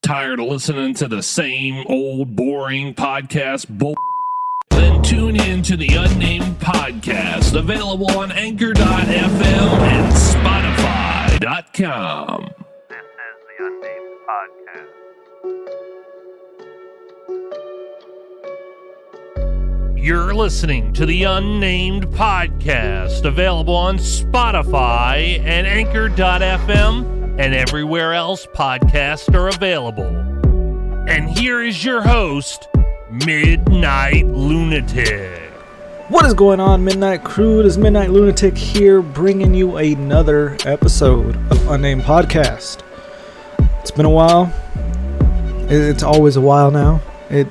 Tired of listening to the same old boring podcast bull? Then tune in to the Unnamed podcast, available on Anchor.fm and Spotify.com. This is the Unnamed podcast. You're listening to the Unnamed podcast, available on Spotify and Anchor.fm and everywhere else podcasts are available. And here is your host, Midnight Lunatic. What is going on, Midnight Crew? It is Midnight Lunatic here, bringing you another episode of Unnamed Podcast. It's been a while. It's always a while now. It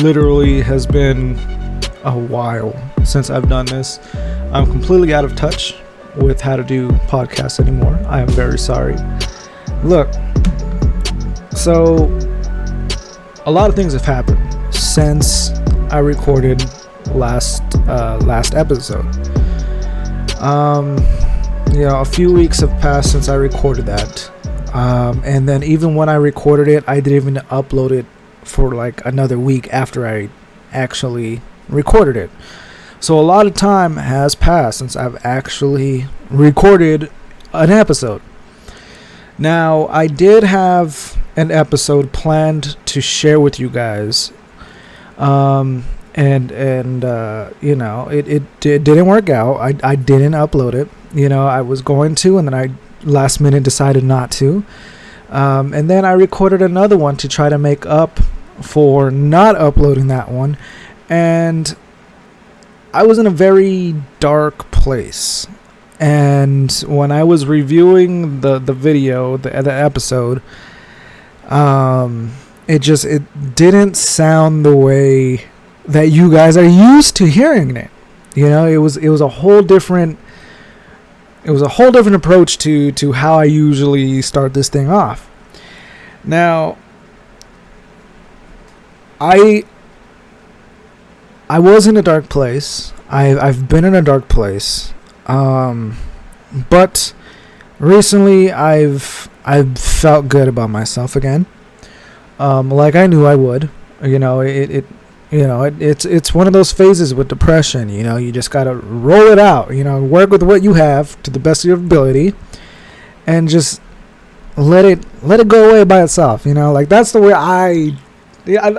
literally has been a while since I've done this. I'm completely out of touch with how to do podcasts anymore. I am very sorry. Look, so a lot of things have happened since I recorded last episode. A few weeks have passed since I recorded that, and then even when I recorded it, I didn't even upload it for like another week after I actually recorded it. So a lot of time has passed since I've actually recorded an episode. Now, I did have an episode planned to share with you guys, it didn't work out. I didn't upload it. I was going to, and then I last minute decided not to. And then I recorded another one to try to make up for not uploading that one. And I was in a very dark place. And when I was reviewing the video, the episode, it didn't sound the way that you guys are used to hearing it. It was a whole different approach to how I usually start this thing off. Now, I was in a dark place. I've been in a dark place. But recently I've felt good about myself again. Like I knew I would. It's one of those phases with depression. You just gotta roll it out. Work with what you have to the best of your ability, and just let it go away by itself. Like that's the way I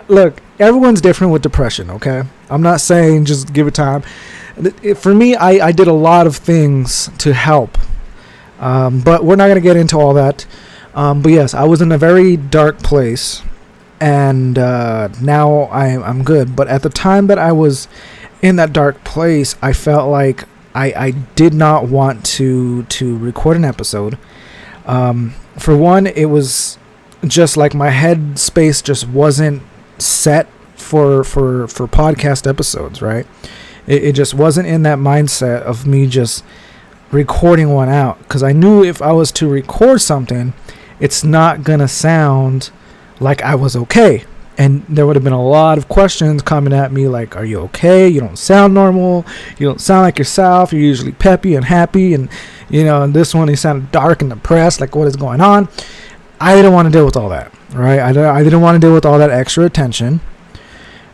look. Everyone's different with depression. Okay, I'm not saying just give it time. For me, I did a lot of things to help, but we're not going to get into all that. But yes, I was in a very dark place, and now I'm good. But at the time that I was in that dark place, I felt like I did not want to record an episode. For one, it was just like my head space just wasn't set for podcast episodes, right? It just wasn't in that mindset of me just recording one out, because I knew if I was to record something, it's not gonna sound like I was okay, and there would have been a lot of questions coming at me like, are you okay? You don't sound normal, you don't sound like yourself, you're usually peppy and happy, and and this one, you sounded dark and depressed, like what is going on? I didn't want to deal with all that, right? I didn't want to deal with all that extra attention,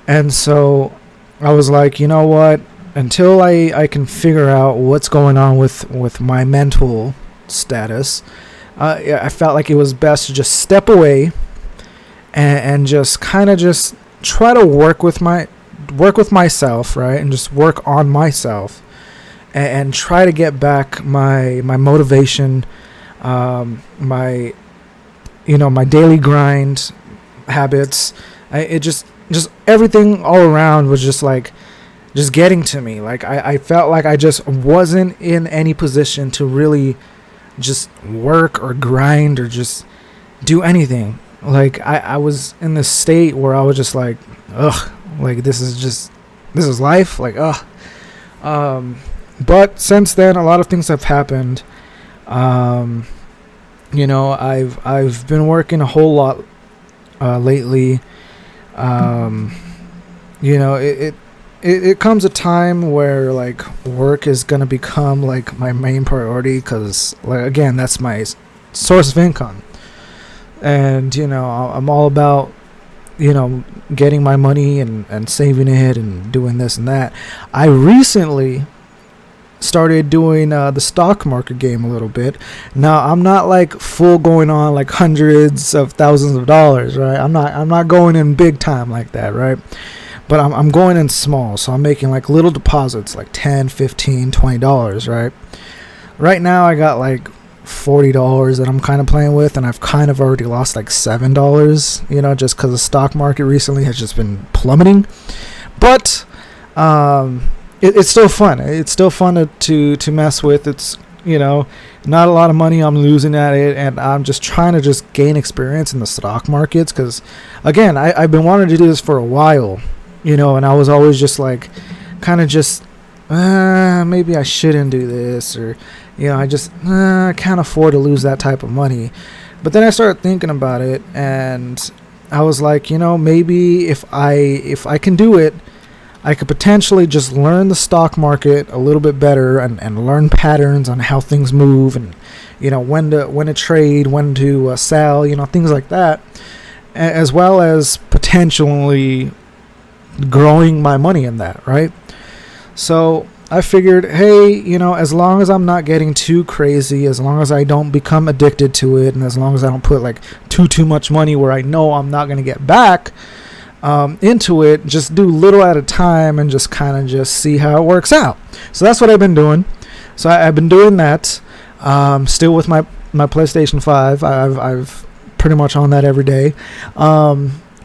and so I was like, you know what? Until I can figure out what's going on with my mental status, I felt like it was best to just step away and just kind of just try to work with myself, right? And just work on myself and try to get back my motivation, my daily grind habits. It just everything all around was just getting to me. Like I felt like I just wasn't in any position to really just work or grind or just do anything. Like I was in this state where I was just like, ugh, like this is life, like ugh. But since then, a lot of things have happened. I've been working a whole lot lately. It comes a time where like work is gonna become like my main priority, because like again, that's my source of income. and I'm all about getting my money and saving it and doing this and that. I recently started doing the stock market game a little bit. Now I'm not like full going on like hundreds of thousands of dollars, right? I'm not going in big time like that, right? But I'm going in small, so I'm making like little deposits, like $10, $15, $20, right? Right now I got like $40 that I'm kind of playing with, and I've kind of already lost like $7, just because the stock market recently has just been plummeting. But it's still fun. It's still fun to mess with. It's not a lot of money I'm losing at it, and I'm just trying to just gain experience in the stock markets, because again, I've been wanting to do this for a while, and I was always just like kind of just maybe I shouldn't do this, or I can't afford to lose that type of money. But then I started thinking about it, and I was like, maybe if I can do it, I could potentially just learn the stock market a little bit better and learn patterns on how things move, and when to trade, when to sell, things like that, as well as potentially growing my money in that, right? So I figured, hey, as long as I'm not getting too crazy, as long as I don't become addicted to it, and as long as I don't put like too much money where I know I'm not going to get back into it, just do little at a time and just kind of just see how it works out. So that's what I've been doing. So I've been doing that, still with my PlayStation 5. I've pretty much on that every day.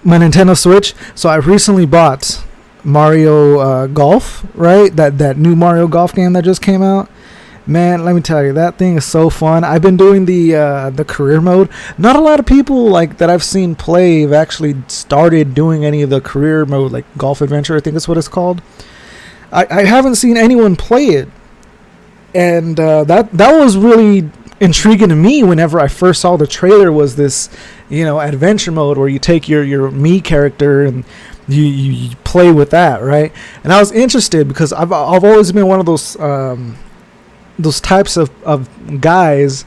My Nintendo Switch. So I recently bought Mario Golf, right? That new Mario Golf game that just came out. Man, let me tell you, that thing is so fun. I've been doing the career mode. Not a lot of people like that I've seen play have actually started doing any of the career mode, like Golf Adventure, I think that's what it's called. I haven't seen anyone play it, and that was really intriguing to me whenever I first saw the trailer. Was this adventure mode where you take your Mii character and you play with that, right? And I was interested because I've always been one of those types of guys,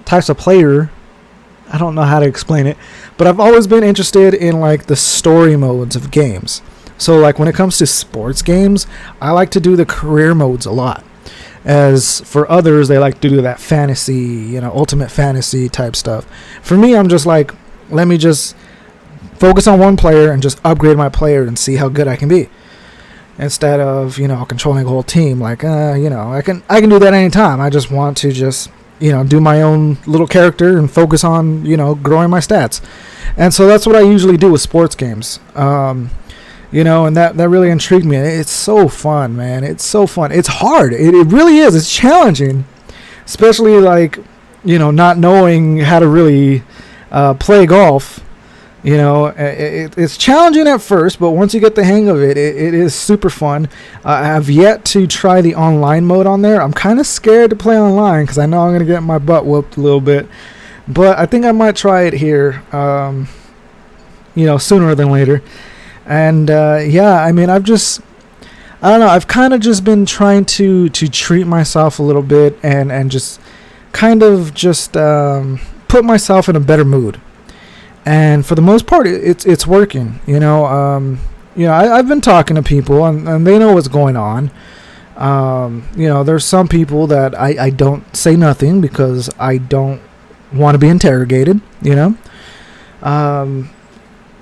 types of player. I don't know how to explain it, but I've always been interested in like the story modes of games. So like when it comes to sports games, I like to do the career modes a lot. As for others, they like to do that fantasy, ultimate fantasy type stuff. For me, I'm just like, let me just focus on one player and just upgrade my player and see how good I can be, instead of controlling a whole team. Like I can do that anytime. I just want to just do my own little character and focus on growing my stats. And so that's what I usually do with sports games. And that really intrigued me. It's so fun, man. It's so fun. It's hard. It really is. It's challenging, especially like not knowing how to really play golf. It's challenging at first, but once you get the hang of it, it is super fun. I've yet to try the online mode on there. I'm kind of scared to play online because I know I'm going to get my butt whooped a little bit. But I think I might try it here, sooner than later. And, I mean, I don't know. I've kind of just been trying to treat myself a little bit and just kind of just put myself in a better mood. And for the most part, it's working. I've been talking to people, and they know what's going on. There's some people that I don't say nothing because I don't want to be interrogated.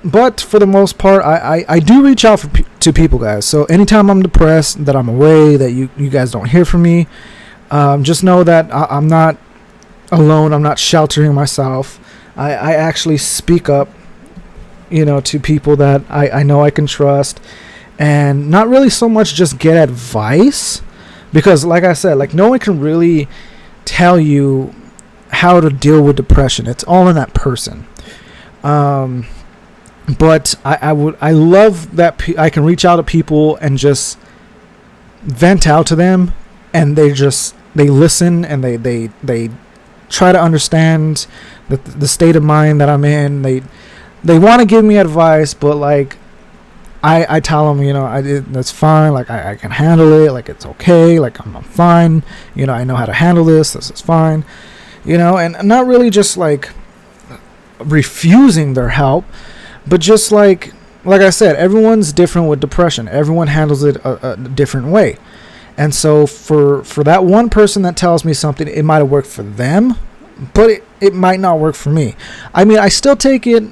But for the most part, I do reach out to people, guys. So anytime I'm depressed, that I'm away, that you guys don't hear from me, just know that I'm not alone. I'm not sheltering myself. I actually speak up, to people that I know I can trust, and not really so much just get advice, because like I said, like no one can really tell you how to deal with depression. It's all in that person. But I love that I can reach out to people and just vent out to them, and they listen, and they try to understand the state of mind that I'm in. They want to give me advice, but like I tell them, that's fine. Like I can handle it. Like it's okay. Like I'm fine. I know how to handle this. This is fine. And not really just like refusing their help, but just like I said, everyone's different with depression. Everyone handles it a different way. And so for that one person that tells me something, it might have worked for them, but it might not work for me. I mean, I still take it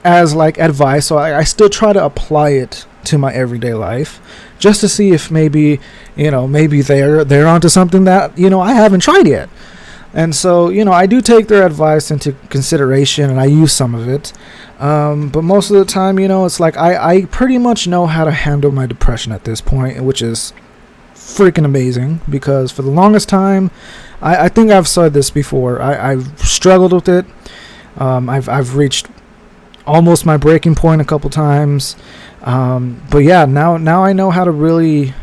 as like advice, so I still try to apply it to my everyday life, just to see if maybe they're onto something that I haven't tried yet. And so I do take their advice into consideration, and I use some of it. But most of the time, it's like I pretty much know how to handle my depression at this point, which is freaking amazing, because for the longest time, I think I've said this before, I've struggled with it. I've reached almost my breaking point a couple times. But yeah, now I know how to really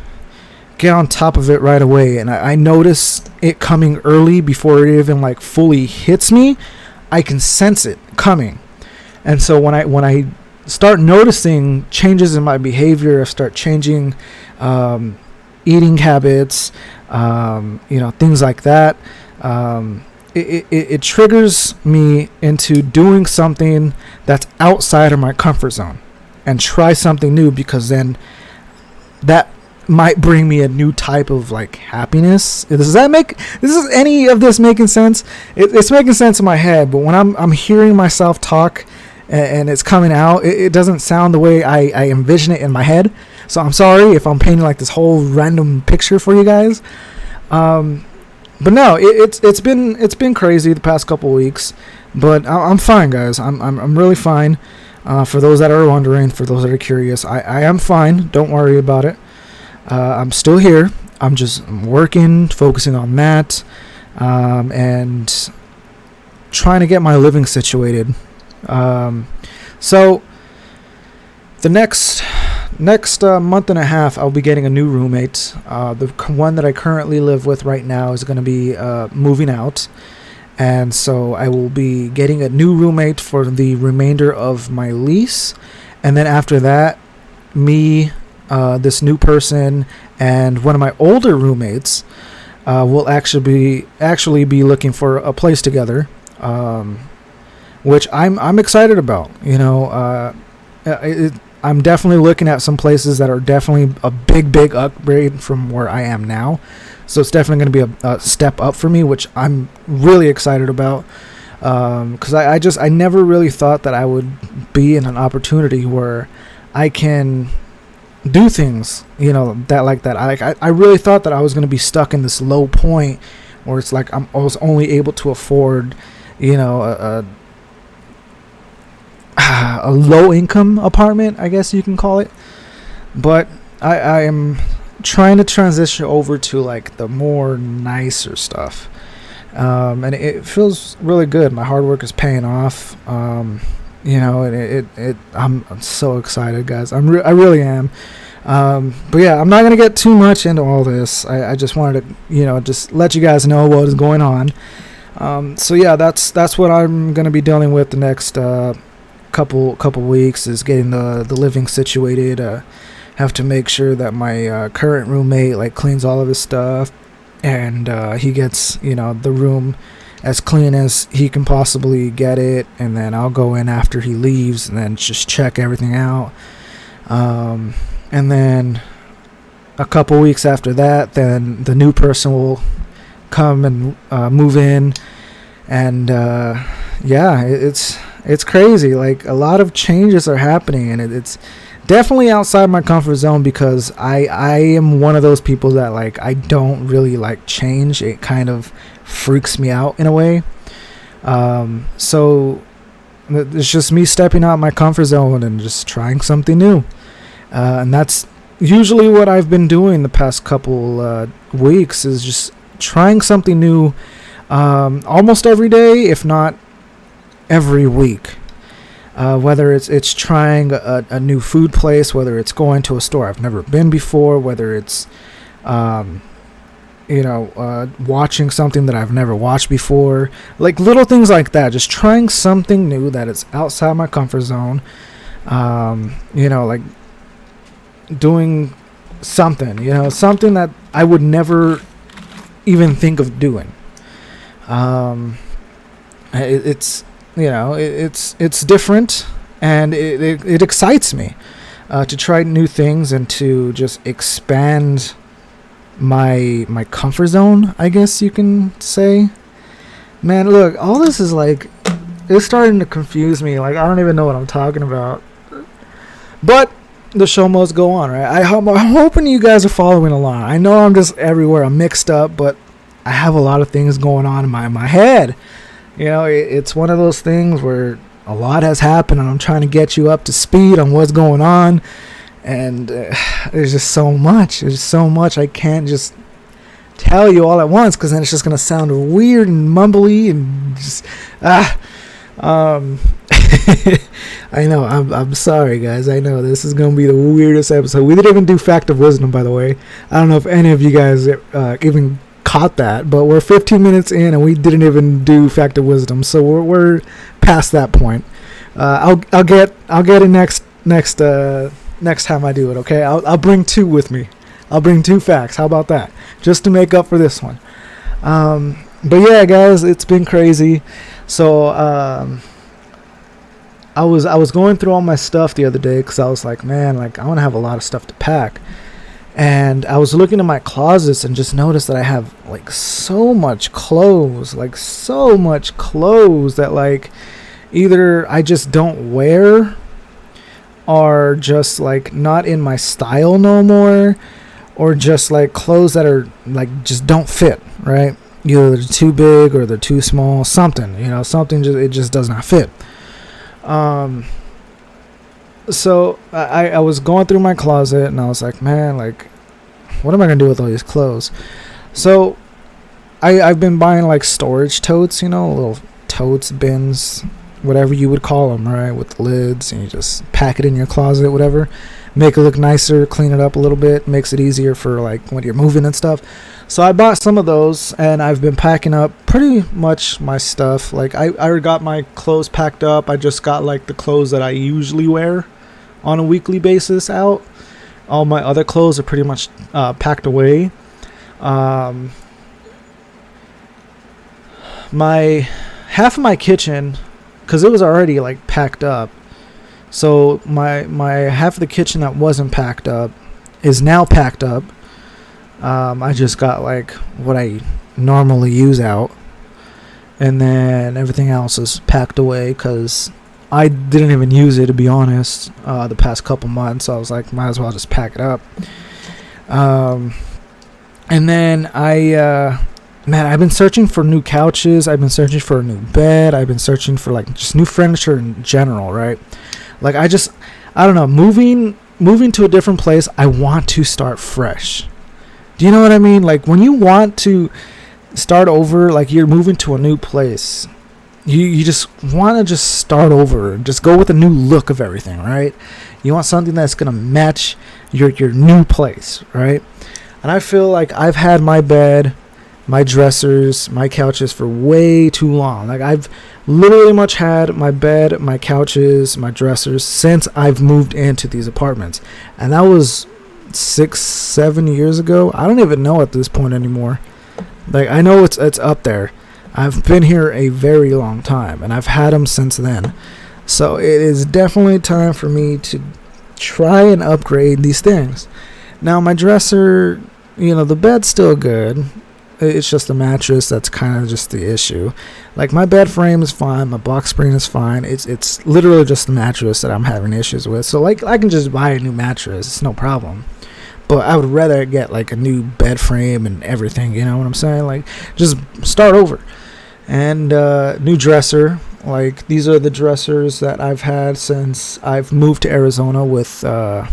get on top of it right away, and I notice it coming early before it even like fully hits me. I can sense it coming. And so when I start noticing changes in my behavior, I start changing eating habits, things like that. It triggers me into doing something that's outside of my comfort zone and try something new, because then that might bring me a new type of like happiness. Is any of this making sense? It's making sense in my head, but when I'm hearing myself talk and it's coming out, it doesn't sound the way I envision it in my head. So I'm sorry if I'm painting like this whole random picture for you guys. But no, it's been crazy the past couple weeks, but I'm fine, guys. I'm really fine. For those that are wondering, for those that are curious, I am fine. Don't worry about it. I'm still here. I'm just working, focusing on that, and trying to get my living situated. So the next month and a half, I'll be getting a new roommate. The one that I currently live with right now is going to be moving out, and so I will be getting a new roommate for the remainder of my lease. And then after that, me, this new person, and one of my older roommates will actually be looking for a place together, which I'm excited about. I'm definitely looking at some places that are definitely a big upgrade from where I am now. So it's definitely going to be a step up for me, which I'm really excited about. Because I never really thought that I would be in an opportunity where I can do things, that like that. I really thought that I was going to be stuck in this low point where it's like I was only able to afford, a low income apartment, I guess you can call it. But I am trying to transition over to like the more nicer stuff, and it feels really good. My hard work is paying off. I'm so excited, guys. I really am. But yeah, I'm not gonna get too much into all this. I just wanted to just let you guys know what is going on. So yeah, that's what I'm gonna be dealing with the next couple weeks, is getting the living situated. Have to make sure that my current roommate like cleans all of his stuff, and he gets the room as clean as he can possibly get it, and then I'll go in after he leaves and then just check everything out. And then a couple weeks after that, then the new person will come and move in, and yeah, it's crazy. Like, a lot of changes are happening, and it's definitely outside my comfort zone, because I am one of those people that like I don't really like change. It kind of freaks me out in a way. So it's just me stepping out my comfort zone and just trying something new. And that's usually what I've been doing the past couple weeks, is just trying something new almost every day, if not every week. Whether it's trying a new food place, whether it's going to a store I've never been before, whether it's watching something that I've never watched before, like little things like that. Just trying something new that is outside my comfort zone. Like doing something, something that I would never even think of doing. it's different, and it excites me to try new things and to just expand my comfort zone, I guess you can say. Man, look, all this is like, it's starting to confuse me. Like, I don't even know what I'm talking about. But the show must go on, right? I'm hoping you guys are following along. I know I'm just everywhere. I'm mixed up, but I have a lot of things going on in my head. It's one of those things where a lot has happened, and I'm trying to get you up to speed on what's going on. And there's just so much. There's so much I can't just tell you all at once, because then it's just going to sound weird and mumbly and just... I know, I'm sorry, guys. I know this is going to be the weirdest episode. We didn't even do Fact of Wisdom, by the way. I don't know if any of you guys even caught that, but we're 15 minutes in and we didn't even do Fact of Wisdom, so we're past that point. I'll get it next time I do it. Okay, I'll bring 2 with me. I'll bring 2 facts. How about that? Just to make up for this one. But yeah, guys, it's been crazy. So I was going through all my stuff the other day, because I was like, man, like, I want to have a lot of stuff to pack. And I was looking in my closets and just noticed that I have like so much clothes that like either I just don't wear, or just like not in my style no more, or just like clothes that are like just don't fit, right? Either they're too big or they're too small, something it just does not fit. So I was going through my closet and I was like, man, like, what am I gonna do with all these clothes? So I've been buying like storage totes, little totes, bins, whatever you would call them, right, with lids, and you just pack it in your closet, whatever, make it look nicer, clean it up a little bit, makes it easier for like when you're moving and stuff. So I bought some of those, and I've been packing up pretty much my stuff. Like I already got my clothes packed up. I just got like the clothes that I usually wear on a weekly basis out. All my other clothes are pretty much packed away. My half of my kitchen, because it was already like packed up, so my half of the kitchen that wasn't packed up is now packed up. I just got like what I normally use out, and then everything else is packed away because I didn't even use it, to be honest, the past couple months. So I was like, might as well just pack it up. And then I've been searching for new couches. I've been searching for a new bed. I've been searching for like just new furniture in general, right? Like I don't know, moving to a different place, I want to start fresh. Do you know what I mean? Like when you want to start over, like you're moving to a new place, you just want to just start over, just go with a new look of everything, right? You want something that's going to match your new place, right? And I feel like I've had my bed, my dressers, my couches for way too long. Like I've literally much had my bed, my couches, my dressers since I've moved into these apartments. And that was 6-7 years ago. I don't even know at this point anymore. Like I know it's up there. I've been here a very long time, and I've had them since then. So it is definitely time for me to try and upgrade these things. Now my dresser, the bed's still good. It's just the mattress that's kind of just the issue. Like my bed frame is fine, my box spring is fine. It's literally just the mattress that I'm having issues with. So like I can just buy a new mattress, it's no problem. But I would rather get like a new bed frame and everything, you know what I'm saying? Like just start over. And new dresser. Like these are the dressers that I've had since I've moved to Arizona with one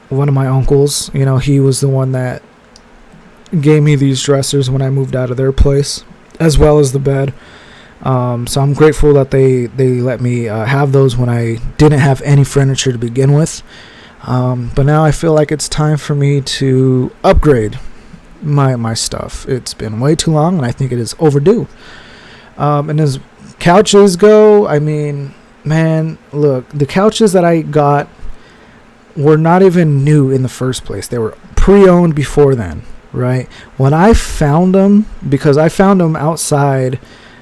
of my uncles. He was the one that gave me these dressers when I moved out of their place, as well as the bed. So I'm grateful that they let me have those when I didn't have any furniture to begin with. But now I feel like it's time for me to upgrade my stuff. It's been way too long, and I think it is overdue. And as couches go, I mean, man, look, the couches that I got were not even new in the first place. They were pre-owned before then, right? When I found them, because I found them outside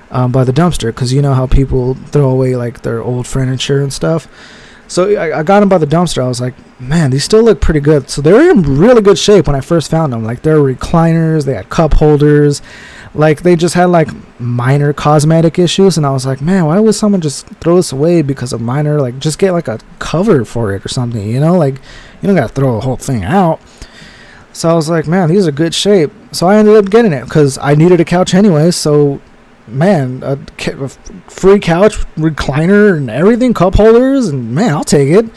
by the dumpster, because you know how people throw away like their old furniture and stuff. So I got them by the dumpster. I was like, man, these still look pretty good. So they were in really good shape when I first found them. Like, there were recliners, they had cup holders, like they just had like minor cosmetic issues. And I was like, man, why would someone just throw this away because of minor, like just get like a cover for it or something, you know? Like, you don't gotta throw the whole thing out. So I was like, man, these are good shape. So I ended up getting it because I needed a couch anyway. So man, a free couch, recliner, and everything, cup holders, and man, I'll take it.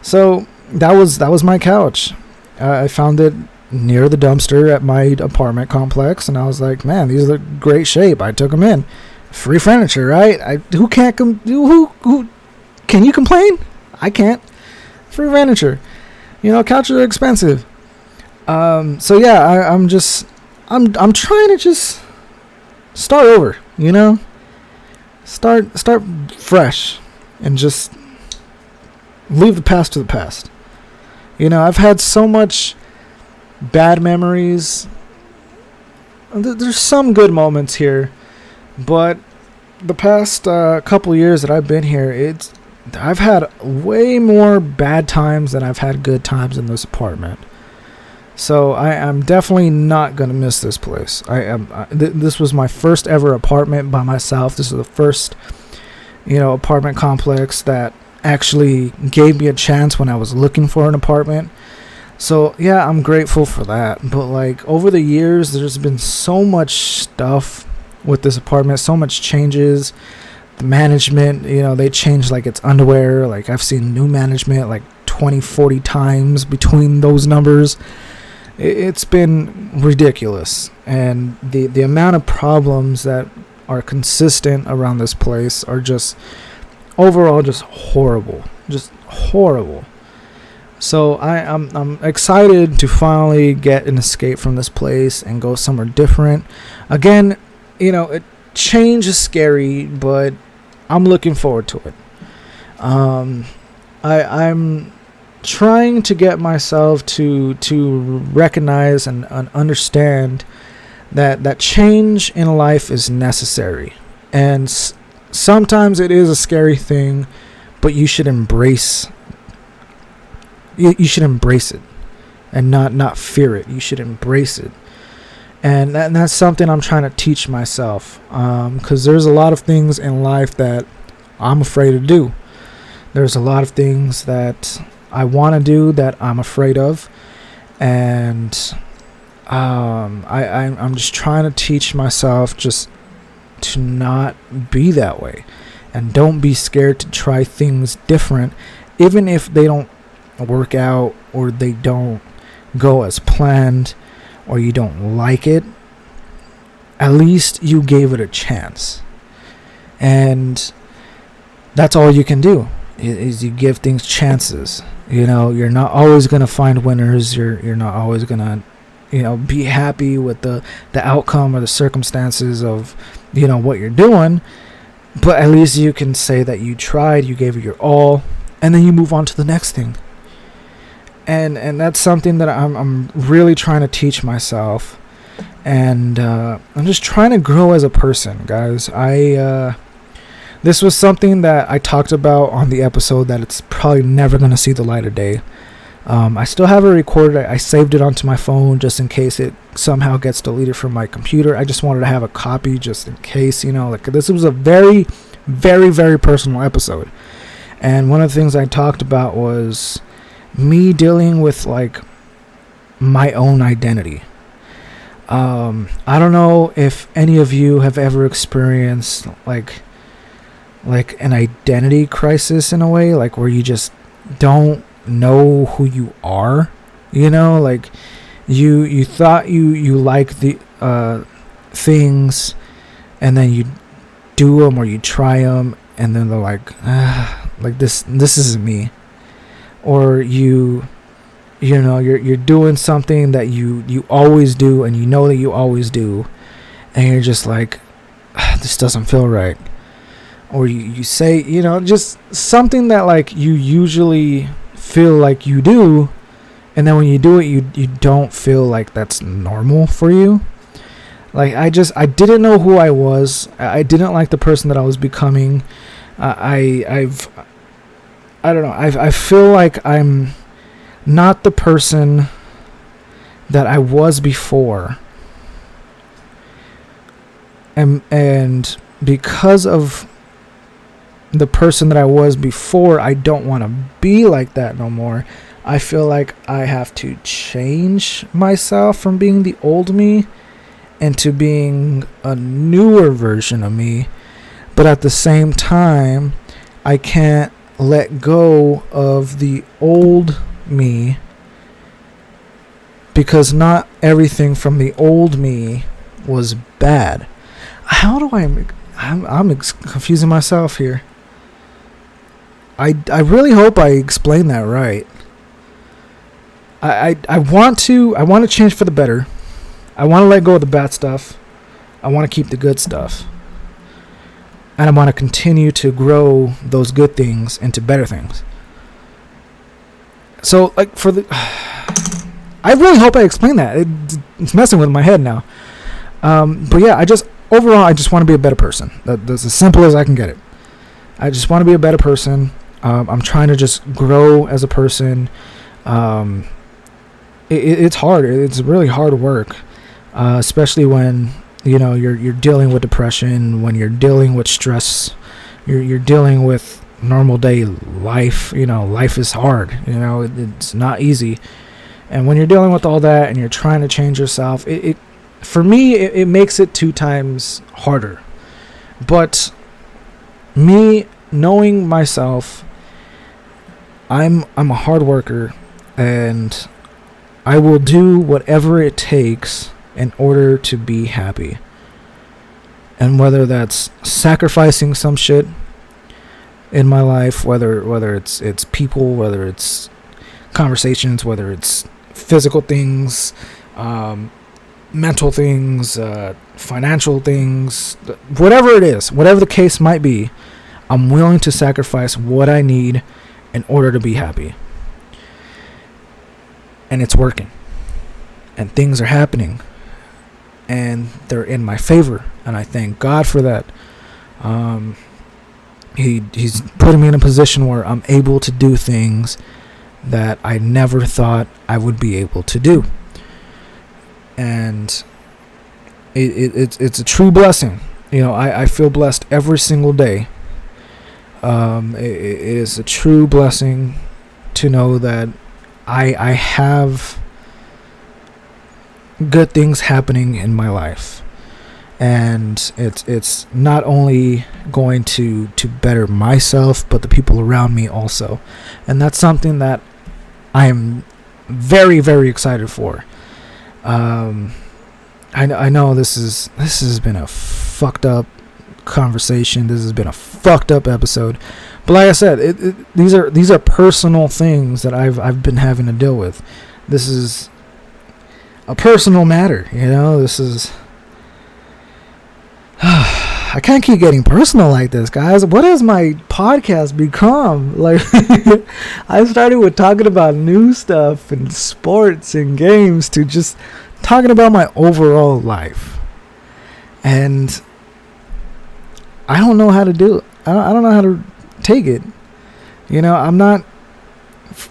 So that was my couch. I found it near the dumpster at my apartment complex, and I was like, man, these are great shape. I took them in. Free furniture, right? Who can you complain? I can't. Free furniture. You know, couches are expensive. So yeah, I'm trying to just start over, you know, start fresh and just leave the past to the past. You know, I've had so much bad memories. There's some good moments here, but the past couple years that I've been here, I've had way more bad times than I've had good times in this apartment. So I'm definitely not gonna miss this place. This was my first ever apartment by myself. This is the first, you know, apartment complex that actually gave me a chance when I was looking for an apartment. So yeah, I'm grateful for that. But like over the years, there's been so much stuff with this apartment, so much changes. The management, you know, they changed like its underwear. Like I've seen new management like 20-40 times between those numbers. It's been ridiculous, and the amount of problems that are consistent around this place are just overall just horrible. So I'm excited to finally get an escape from this place and go somewhere different. Again, you know, change is scary, but I'm looking forward to it. I'm trying to get myself to recognize and understand that change in life is necessary, and sometimes it is a scary thing, but you should embrace it and not fear it. You should embrace it, and that's something I'm trying to teach myself, because there's a lot of things in life that I'm afraid to do. There's a lot of things that I want to do that I'm afraid of, and I'm just trying to teach myself just to not be that way, and don't be scared to try things different, even if they don't work out or they don't go as planned or you don't like it. At least you gave it a chance, and that's all you can do is you give things chances. You know, you're not always going to find winners. You're not always going to, you know, be happy with the outcome or the circumstances of, you know, what you're doing. But at least you can say that you tried, you gave it your all, and then you move on to the next thing. And that's something that I'm really trying to teach myself. And I'm just trying to grow as a person, guys. This was something that I talked about on the episode that it's probably never going to see the light of day. I still have it recorded. I saved it onto my phone just in case it somehow gets deleted from my computer. I just wanted to have a copy just in case, you know, like this was a very, very, very personal episode. And one of the things I talked about was me dealing with like my own identity. I don't know if any of you have ever experienced like an identity crisis in a way, like where you just don't know who you are, you know, like you thought you like the things, and then you do them or you try them, and then they're like this isn't me. Or you know you're doing something that you always do, and you know that you always do, and you're just like, this doesn't feel right. Or you say, you know, just something that like you usually feel like you do, and then when you do it, you don't feel like that's normal for you. Like, I didn't know who I was. I didn't like the person that I was becoming. I don't know. I feel like I'm not the person that I was before. And because of the person that I was before, I don't want to be like that no more. I feel like I have to change myself from being the old me into being a newer version of me. But at the same time, I can't let go of the old me, because not everything from the old me was bad. How do I'm confusing myself here. I really hope I explained that right. I want to change for the better. I want to let go of the bad stuff. I want to keep the good stuff. And I want to continue to grow those good things into better things. So, like, I really hope I explained that. It's messing with my head now. But yeah, overall, I just want to be a better person. That's as simple as I can get it. I just want to be a better person. I'm trying to just grow as a person. It's hard. It's really hard work, especially when you're dealing with depression, when you're dealing with stress, you're dealing with normal day life. Life is hard. It's not easy. And when you're dealing with all that and you're trying to change yourself, for me, it makes it 2 times harder. But me knowing myself, I'm a hard worker, and I will do whatever it takes in order to be happy. And whether that's sacrificing some shit in my life, whether it's people, whether it's conversations, whether it's physical things, mental things, financial things, whatever it is, whatever the case might be, I'm willing to sacrifice what I need in order to be happy. And it's working. And things are happening. And they're in my favor. And I thank God for that. He's putting me in a position where I'm able to do things that I never thought I would be able to do. And it's a true blessing. I feel blessed every single day. It is a true blessing to know that I have good things happening in my life. And it's not only going to better myself, but the people around me also. And that's something that I am very, very excited for. I know this has been a fucked up conversation. This has been a fucked up episode. But like I said, these are personal things that I've been having to deal with. This is a personal matter, This is I can't keep getting personal like this, guys. What has my podcast become? Like, I started with talking about new stuff and sports and games to just talking about my overall life. And I don't know how to do it. I don't know how to take it. I'm not...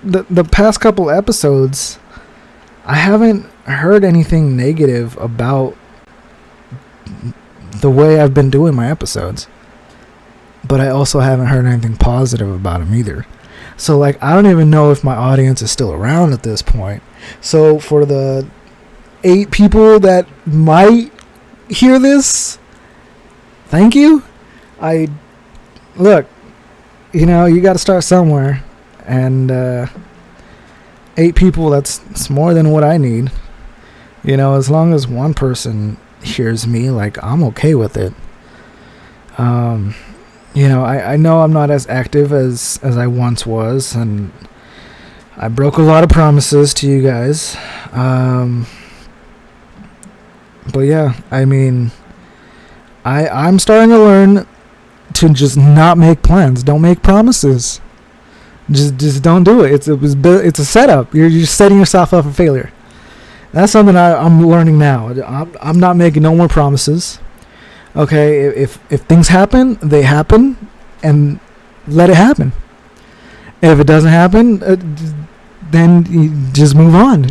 The past couple episodes, I haven't heard anything negative about the way I've been doing my episodes. But I also haven't heard anything positive about them either. So, like, I don't even know if my audience is still around at this point. So, for the 8 people that might hear this, thank you. Look, you got to start somewhere. And 8 people, that's more than what I need. As long as one person hears me, like, I'm okay with it. I know I'm not as active as I once was, and I broke a lot of promises to you guys. But yeah, I mean, I'm starting to learn to just not make plans. Don't make promises. Just don't do it. It's a setup. You're just setting yourself up for failure. That's something I'm learning now. I'm not making no more promises. Okay, if things happen, they happen, and let it happen. If it doesn't happen, then you just move on.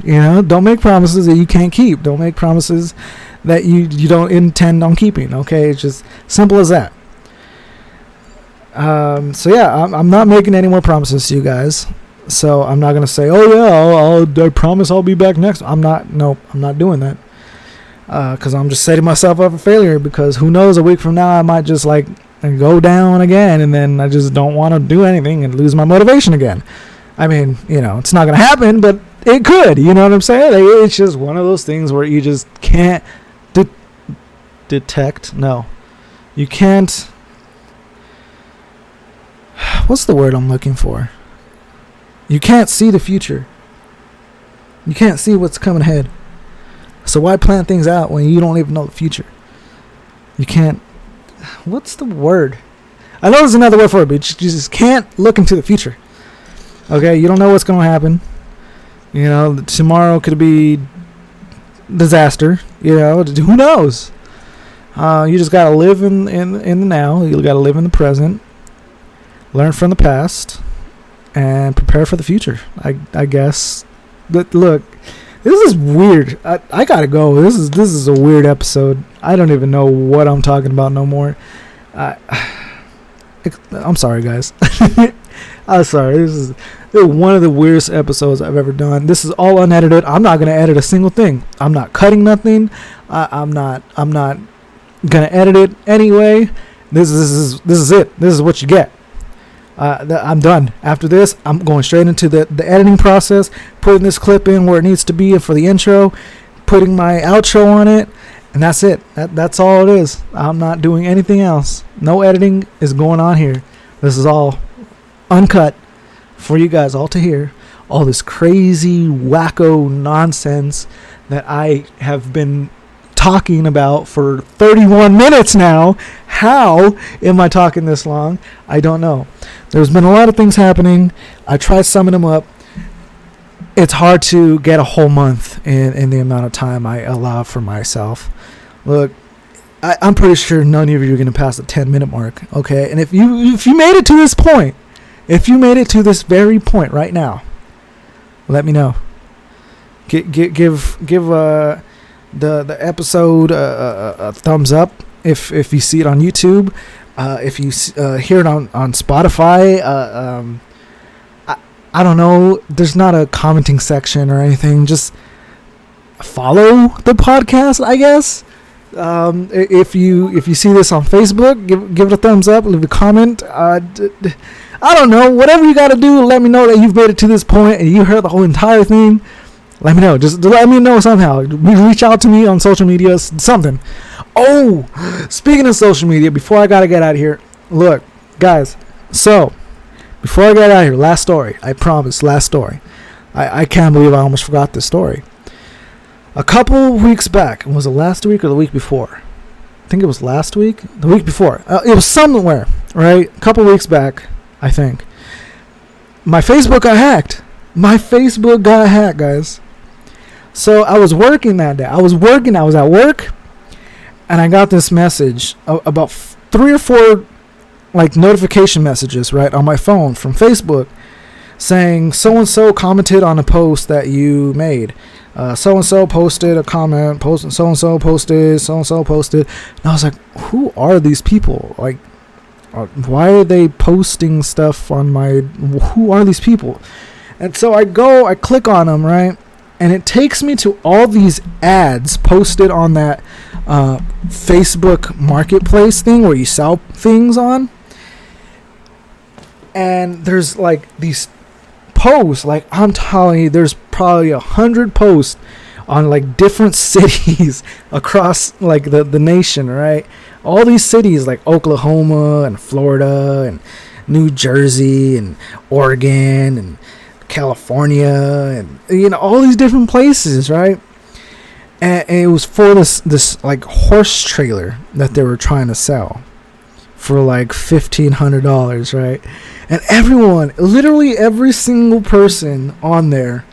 Don't make promises that you can't keep. Don't make promises that you don't intend on keeping. Okay, it's just simple as that. So yeah, I'm not making any more promises to you guys. So I'm not gonna say, oh yeah, I promise I'll be back next. I'm not doing that. Because I'm just setting myself up for failure. Because who knows, a week from now I might just like go down again, and then I just don't want to do anything and lose my motivation again. I mean, it's not gonna happen, but it could. You know what I'm saying? It's just one of those things where you just can't detect. No, you can't. What's the word I'm looking for? You can't see the future. You can't see what's coming ahead. So why plan things out when you don't even know the future? You can't. What's the word? I know there's another word for it, but you just can't look into the future. Okay, you don't know what's going to happen. Tomorrow could be disaster. Who knows? You just gotta live in the now. You gotta live in the present. Learn from the past. And prepare for the future, I guess. But look, this is weird. I gotta go. This is a weird episode. I don't even know what I'm talking about no more. I'm sorry, guys. I'm sorry. This is one of the weirdest episodes I've ever done. This is all unedited. I'm not gonna edit a single thing. I'm not cutting nothing. I'm not gonna edit it anyway. This is it. This is what you get. I'm done. After this, I'm going straight into the editing process, putting this clip in where it needs to be for the intro, putting my outro on it, and that's it. That's all it is. I'm not doing anything else. No editing is going on here. This is all uncut for you guys all to hear. All this crazy, wacko nonsense that I have been talking about for 31 minutes now. How am I talking this long? I don't know. There's been a lot of things happening. I tried summing them up. It's hard to get a whole month in the amount of time I allow for myself. Look, I'm pretty sure none of you are going to pass the 10-minute mark, okay? And if you made it to this point, if you made it to this very point right now, let me know. Give the episode a thumbs up if you see it on YouTube. If you hear it on Spotify, I don't know. There's not a commenting section or anything. Just follow the podcast, I guess. If you see this on Facebook, give it a thumbs up. Leave a comment. I don't know. Whatever you got to do, let me know that you've made it to this point and you heard the whole entire thing. Let me know. Just let me know somehow. Reach out to me on social media. Something. Oh, speaking of social media, before I gotta get out of here, look, guys. So, before I get out of here, last story. I promise, last story. I can't believe I almost forgot this story. A couple weeks back, was it last week or the week before? I think it was last week. The week before. It was somewhere, right? A couple weeks back, I think. My Facebook got hacked. My Facebook got hacked, guys. So I was working that day. I was at work, and I got this message about 3 or 4 like notification messages, right, on my phone from Facebook saying so-and-so commented on a post that you made. So-and-so posted a comment, so-and-so posted. And I was like, who are these people? Like, why are they posting stuff on my... Who are these people? And so I click on them, right? And it takes me to all these ads posted on that Facebook marketplace thing where you sell things on. And there's like these posts, like I'm telling you, there's probably 100 posts on like different cities across like the nation, right? All these cities like Oklahoma and Florida and New Jersey and Oregon and California and all these different places, right? And it was for this like horse trailer that they were trying to sell for like $1,500, right? And everyone, literally every single person on there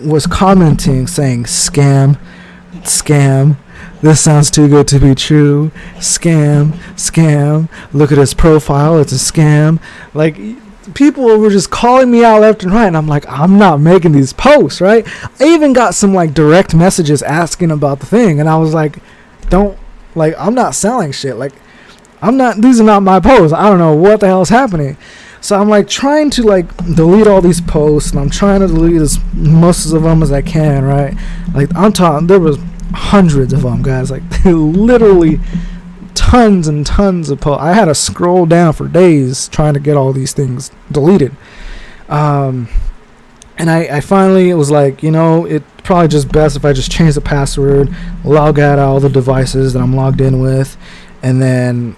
was commenting saying scam, this sounds too good to be true, scam, look at his profile, it's a scam. Like, people were just calling me out left and right, and I'm like, I'm not making these posts, right? I even got some like direct messages asking about the thing, and I was like, I'm not selling shit, like, these are not my posts. I don't know what the hell's happening. So I'm like trying to like delete all these posts, and I'm trying to delete as most of them as I can, right? Like, I'm talking, there was hundreds of them, guys. Like, literally tons and tons of posts. I had to scroll down for days trying to get all these things deleted. And I finally was like, it's probably just best if I just change the password, log out all the devices that I'm logged in with, and then,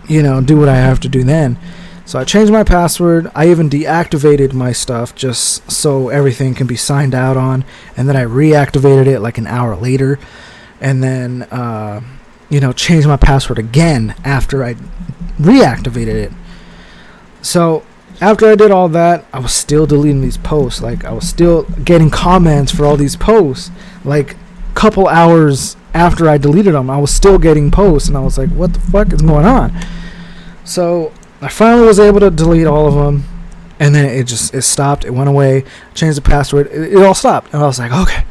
do what I have to do then. So I changed my password. I even deactivated my stuff just so everything can be signed out on. And then I reactivated it like an hour later. And then, changed my password again after I reactivated it. So after I did all that, I was still deleting these posts. Like, I was still getting comments for all these posts. Like, a couple hours after I deleted them, I was still getting posts. And I was like, what the fuck is going on? So I finally was able to delete all of them, and then it stopped. It went away. Changed the password. It all stopped, and I was like, okay,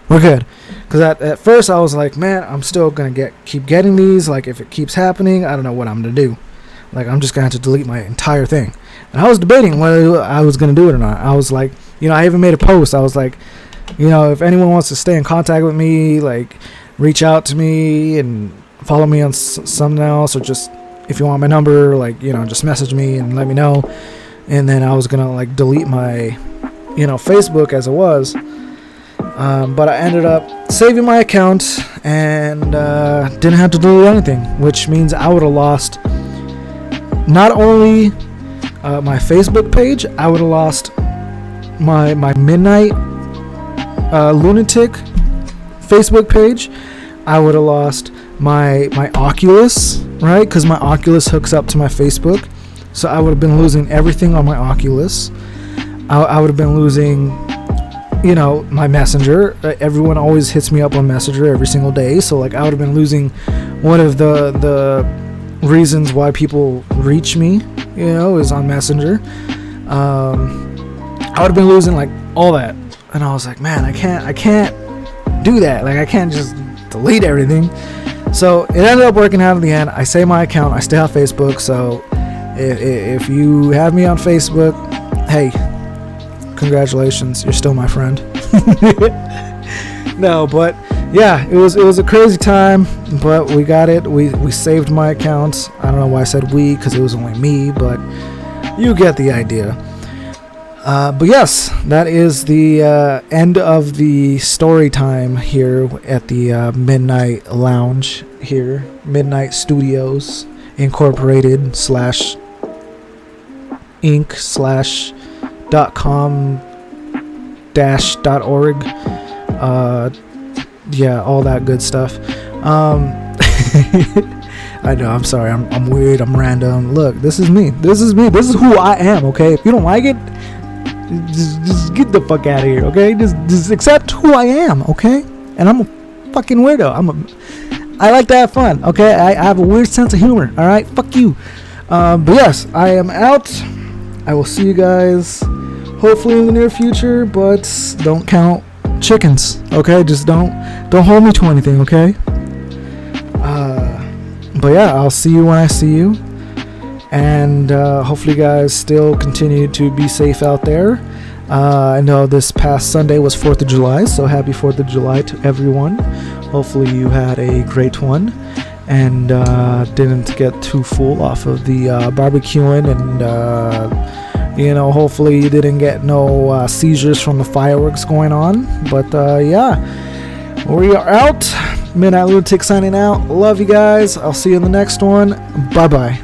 we're good. Because at first I was like, man, I'm still gonna keep getting these. Like, if it keeps happening, I don't know what I'm gonna do. Like, I'm just gonna have to delete my entire thing. And I was debating whether I was gonna do it or not. I was like, I even made a post. I was like, if anyone wants to stay in contact with me, like, reach out to me and follow me on something else, or just, if you want my number, like, just message me and let me know. And then I was gonna like delete my Facebook as it was, but I ended up saving my account and didn't have to delete anything, which means I would have lost not only my Facebook page, I would have lost my Midnight Lunatic Facebook page. I would have lost my Oculus, right? Because my Oculus hooks up to my Facebook, so I would have been losing everything on my Oculus. I would have been losing, my Messenger. Everyone always hits me up on Messenger every single day, so like I would have been losing one of the reasons why people reach me, is on Messenger. I would have been losing like all that, and I was like, man, I can't do that. Like, I can't just delete everything. So it ended up working out in the end. I saved my account. I still have Facebook. So if you have me on Facebook, hey, congratulations, you're still my friend. No, but yeah, it was a crazy time, but we got it. We saved my account. I don't know why I said we, because it was only me, but you get the idea. But yes, that is the end of the story time here at the Midnight Lounge here, Midnight Studios Incorporated / Inc. / .com .org. Yeah, all that good stuff. I know, I'm sorry, I'm weird, I'm random. Look, this is me. This is who I am, okay? If you don't like it, just get the fuck out of here, okay? Just accept who I am, okay? And I'm a fucking weirdo. I like to have fun, okay? I have a weird sense of humor, alright? Fuck you. But yes, I am out. I will see you guys hopefully in the near future, but don't count chickens, okay? Just don't hold me to anything, okay? But yeah, I'll see you when I see you. And hopefully you guys still continue to be safe out there. I know this past Sunday was 4th of July, so happy 4th of July to everyone. Hopefully you had a great one and didn't get too full off of the barbecuing, and hopefully you didn't get no seizures from the fireworks going on. But yeah, we are out. Midnight Lunatic signing out. Love you guys. I'll see you in the next one. Bye bye.